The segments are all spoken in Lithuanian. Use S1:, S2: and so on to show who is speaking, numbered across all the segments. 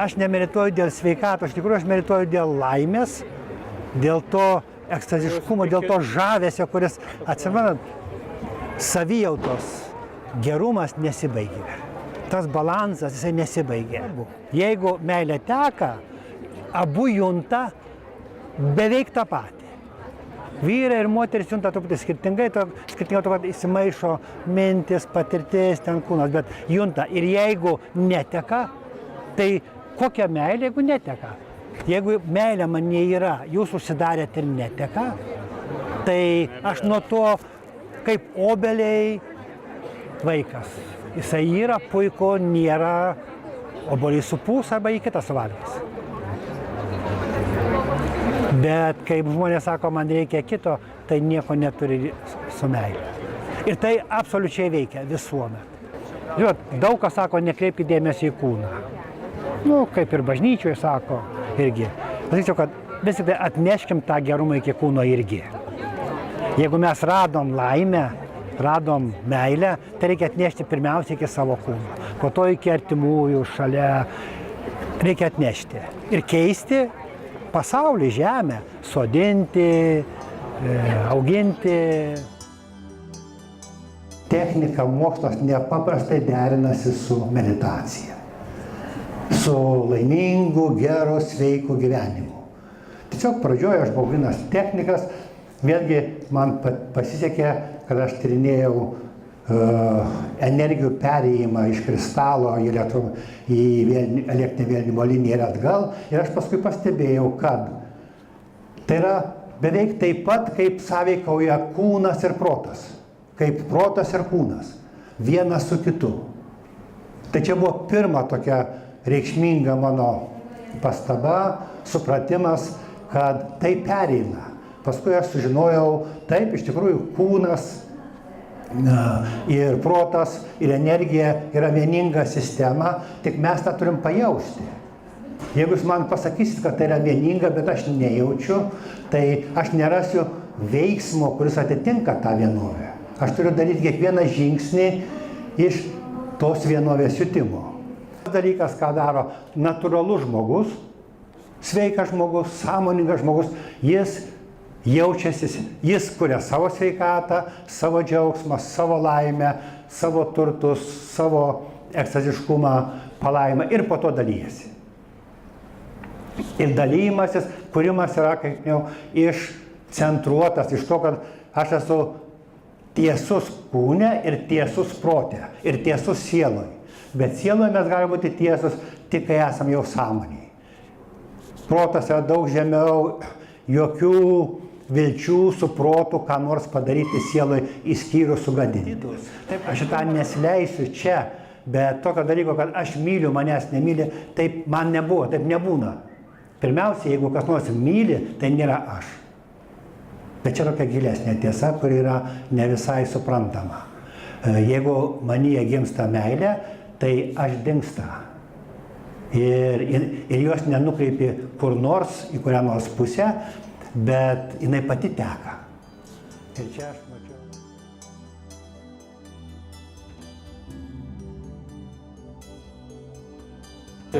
S1: aš nemedituoju dėl sveikatos, iš tikrųjų aš medituoju dėl laimės, dėl to ekstaziškumo, dėl to žavesio, kuris, atsimenat, savijautos gerumas nesibaigia. Tas balansas, jisai nesibaigia. Jeigu meilė teka, abu junta beveik tą patį. Vyrai ir moteris junta truputį skirtingai, skirtingai to, kad įsimaišo mintis, patirtis, ten kūnas, bet junta. Ir jeigu neteka, tai kokia meilė, jeigu neteka? Jeigu meilė manyje yra, jūs užsidarėt ir neteka, tai aš nuo to kaip obeliai vaikas. Jisai yra puiku, nėra obuolys supūs arba į kitą suvalgys. Bet kaip žmonės sako, man reikia kito, tai nieko neturi su meilė. Ir tai absoliučiai veikia visuomet. Žinot, daug kas sako, nekreipkite dėmesį į kūną. Nu, kaip ir bažnyčioje sako irgi. Pasakyčiau, kad vis tik tai atneškim tą gerumą iki kūno irgi. Jeigu mes radom laimę, radom meilę, tai reikia atnešti pirmiausia iki savo kūno. Po to iki artimųjų, šalia. Reikia atnešti. Ir keisti pasaulį, žemę, sodinti, auginti. Technika, mokslas nepaprastai derinasi su meditacija. Su laimingu, geru, sveiku gyvenimu. Tiesiog pradžioje aš buvau vienas technikas, vėlgi man pasisekė, kad aš tyrinėjau energijų perėjimą iš kristalo į elektrinę vėlinimo liniją ir atgal. Ir aš paskui pastebėjau, kad tai yra beveik taip pat, kaip sąveikauja kūnas ir protas. Kaip protas ir kūnas. Vienas su kitu. Tai čia buvo pirma tokia reikšminga mano pastaba, supratimas, kad tai pereina. Paskui aš sužinojau, taip, iš tikrųjų kūnas ir protas, ir energija yra vieninga sistema, tik mes tą turim pajausti. Jeigu jūs man pasakysit, kad tai yra vieninga, bet aš nejaučiu, tai aš nerasiu veiksmo, kuris atitinka tą vienovę. Aš turiu daryti kiekvieną žingsnį iš tos vienovės jutimo. Dalykas, ką daro natūralus žmogus, sveikas žmogus, sąmoningas žmogus, jis jaučiasi, jis kuria savo sveikatą, savo džiaugsmą, savo laimę, savo turtus, savo ekstaziškumą, palaimą ir po to dalyjasi. Ir dalymasis, kūrimas yra, kaip jau, išcentruotas iš to, kad aš esu tiesus kūne ir tiesus prote, ir tiesus sieloje. Bet sieloje mes galime būti tiesus tik, kai esam jau sąmoniai. Protas yra daug žemiau, jokių vilčių su protu, ką nors padaryti sieloj, išskyrus sugadinti. Taip, aš šitą nesileisiu čia, bet tokio dalyko, kad aš myliu, manęs nemyli, taip man nebuvo, taip nebūna. Pirmiausia, jeigu kas nors myli, tai nėra aš. Bet čia tokia gilesnė tiesa, kuri yra ne visai suprantama. Jeigu manyje gimsta meilė, tai aš dingsta. Ir jos nenukreipi kur nors, į kurią nors pusę, bet jinai pati teka. Ir čia aš mačiau.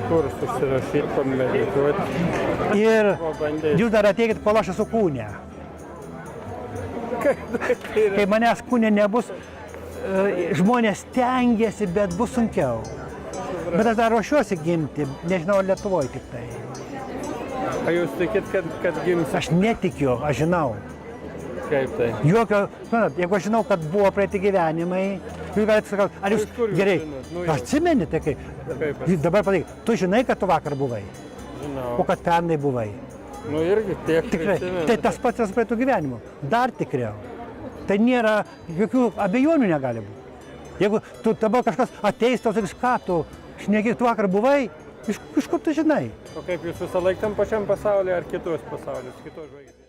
S2: Kur susirašyti, pamedituoti.
S1: Ir jūs dar ateikit, kol aš esu kūne. Kai manęs kūne nebus, žmonės stengiasi, bet bus sunkiau. Bet aš dar ruošiuosi gimti, nežinau, Lietuvoje tik tai.
S2: Ar jūs tikit, kad gimsi?
S1: Aš netikiu, aš žinau.
S2: Kaip tai?
S1: Jokio, jeigu aš žinau, kad buvo praeiti gyvenimai, jūs galite sakyti, ar jūs gerai, atsimeni, tai kaip? Dabar padaryk, tu žinai, kad tu vakar buvai?
S2: Žinau.
S1: O kad pernai buvai?
S2: Nu irgi tiek prisimenu.
S1: Tai tas pats praeitų gyvenimų, dar tikriau. Tai nėra, jokių abejonių negali būti. Jeigu tu dabar kažkas ateis, tau sakys, ką tu šneki, tu vakar buvai, iš kur tu žinai?
S2: O kaip jūs visą laiką tam pačiam pasaulyje ar kitos pasaulius, kitos žvaigždės?